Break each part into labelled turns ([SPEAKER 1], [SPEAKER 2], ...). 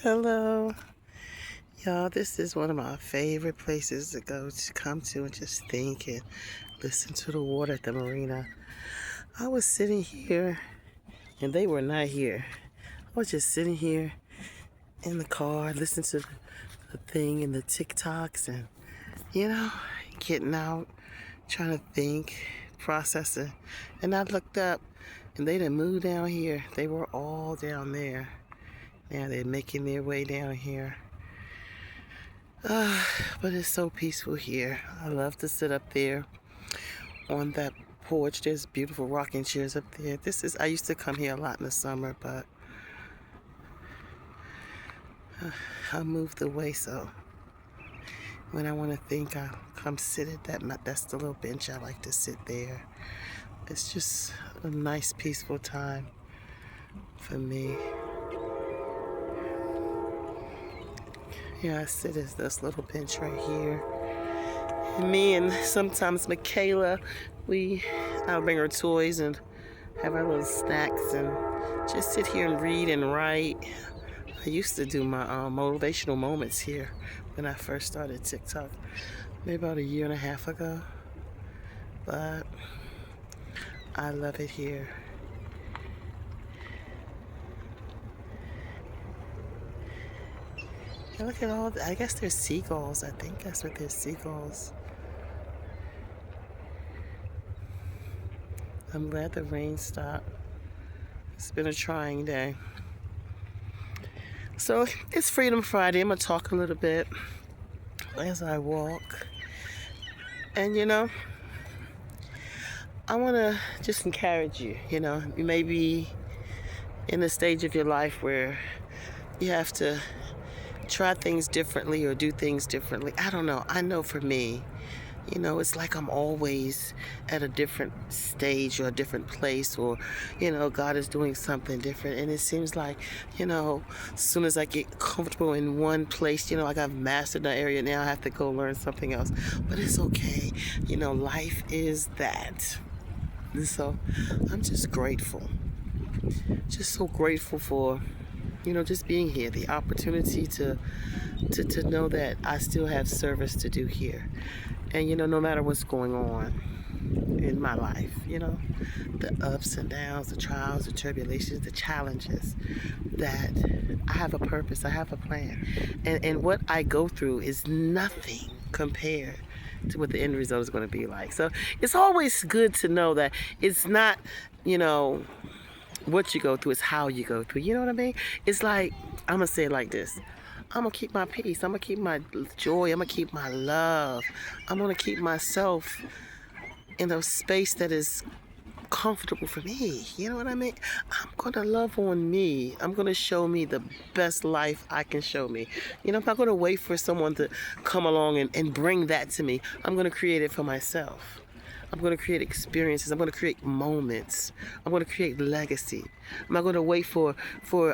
[SPEAKER 1] Hello, y'all. This is one of my favorite places to go to come to and just think and listen to the water at the marina. I was sitting here and they were not here. I was just sitting here in the car, listening to the thing and the TikToks and, you know, getting out, trying to think, processing. And I looked up and they didn't move down here. They were all down there. Now they're making their way down here. But it's so peaceful here. I love to sit up there on that porch. There's beautiful rocking chairs up there. I used to come here a lot in the summer, but I moved away, so when I want to think, I come sit at that's the little bench. I like to sit there. It's just a nice, peaceful time for me. Yeah, I sit at this little bench right here. And me and sometimes Michaela, I'll bring her toys and have our little snacks and just sit here and read and write. I used to do my motivational moments here when I first started TikTok, maybe about a year and a half ago. But I love it here. And look at I guess there's seagulls. I think that's what there's, seagulls. I'm glad the rain stopped. It's been a trying day. So it's Freedom Friday. I'm going to talk a little bit as I walk. And I want to just encourage you. You may be in a stage of your life where you have to try things differently or do things differently. I don't know. I know for me, it's like I'm always at a different stage or a different place, or, God is doing something different. And it seems like, as soon as I get comfortable in one place, like I've mastered that area, now I have to go learn something else. But it's okay. Life is that. And so I'm just grateful. Just so grateful for just being here, the opportunity to know that I still have service to do here. And, no matter what's going on in my life, the ups and downs, the trials, the tribulations, the challenges, that I have a purpose, I have a plan. And what I go through is nothing compared to what the end result is going to be like. So it's always good to know that it's not, what you go through, is how you go through. You know what I mean? It's like, I'm going to say it like this. I'm going to keep my peace. I'm going to keep my joy. I'm going to keep my love. I'm going to keep myself in a space that is comfortable for me. You know what I mean? I'm going to love on me. I'm going to show me the best life I can show me. I'm not going to wait for someone to come along and bring that to me. I'm going to create it for myself. I'm going to create experiences. I'm going to create moments. I'm going to create legacy. I'm not going to wait for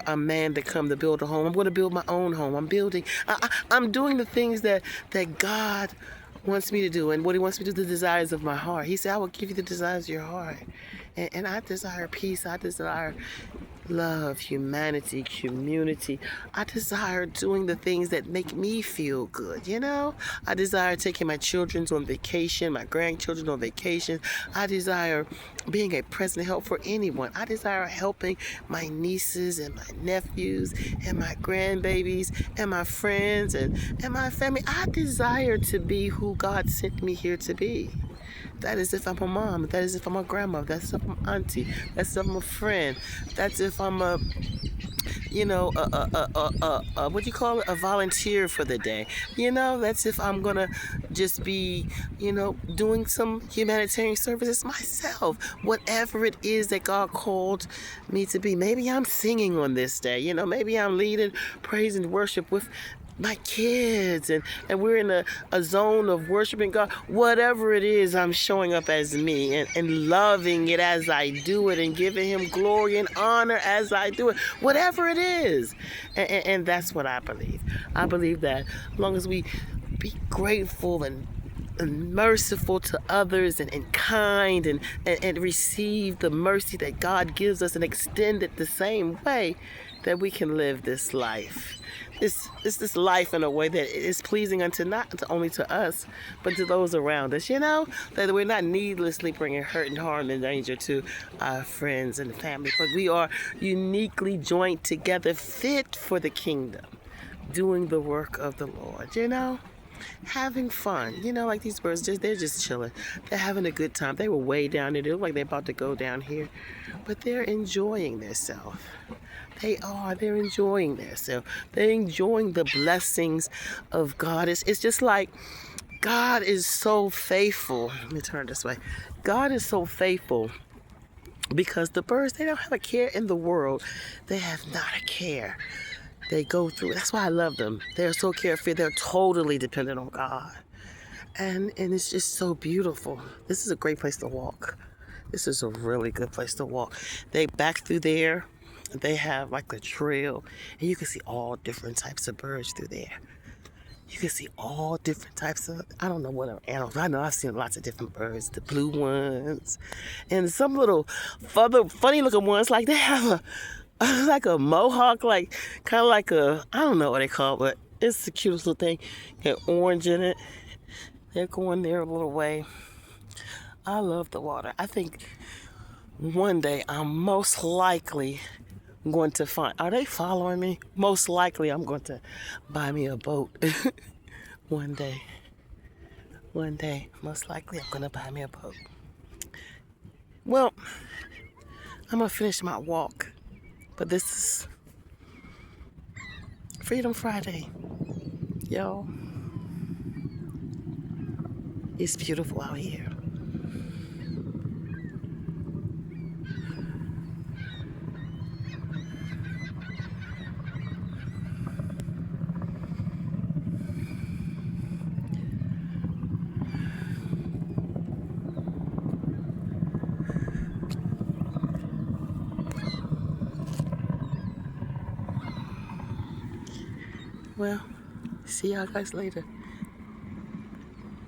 [SPEAKER 1] a man to come to build a home. I'm going to build my own home. I'm doing the things that God wants me to do, and what he wants me to do, the desires of my heart. He said, I will give you the desires of your heart. And I desire peace. I desire love, humanity, community. I desire doing the things that make me feel good, I desire taking my children on vacation, my grandchildren on vacation. I desire being a present help for anyone. I desire helping my nieces and my nephews and my grandbabies and my friends and my family. I desire to be who God sent me here to be. That is if I'm a mom. That is if I'm a grandma. That's if I'm an auntie. That's if I'm a friend. That's if I'm a what do you call it? A volunteer for the day. That's if I'm gonna just be, doing some humanitarian services myself. Whatever it is that God called me to be. Maybe I'm singing on this day. Maybe I'm leading praise and worship with my kids, and we're in a zone of worshiping God. Whatever it is, I'm showing up as me and loving it as I do it and giving him glory and honor as I do it. Whatever it is. And that's what I believe. I believe that as long as we be grateful and merciful to others and kind and receive the mercy that God gives us and extend it the same way, that we can live this life. this life in a way that is pleasing unto not only to us, but to those around us. You know, that we're not needlessly bringing hurt and harm and danger to our friends and family, but we are uniquely joined together, fit for the kingdom, doing the work of the Lord. You know, having fun. You know, like these birds, they're just chilling. They're having a good time. They were way down there. They look like they're about to go down here, but they're enjoying themselves. They are. They're enjoying themselves. They're enjoying the blessings of God. It's just like God is so faithful. Let me turn this way. God is so faithful because the birds, they don't have a care in the world. They have not a care. They go through. That's why I love them. They're so carefree. They're totally dependent on God. And it's just so beautiful. This is a great place to walk. This is a really good place to walk. They back through there. They have like a trail, and you can see all different types of birds through there. You can see all different types of, I don't know what are animals. I know I've seen lots of different birds, the blue ones, and some little funny looking ones. Like they have like a mohawk, like kind of like a, I don't know what they call it, but it's the cutest little thing. Got orange in it. They're going their little way. I love the water. I think one day I'm most likely going to find, are they following me? Most likely I'm going to buy me a boat. One day, most likely I'm going to buy me a boat. Well, I'm going to finish my walk, but this is Freedom Friday, yo. It's beautiful out here. Well, see y'all guys later.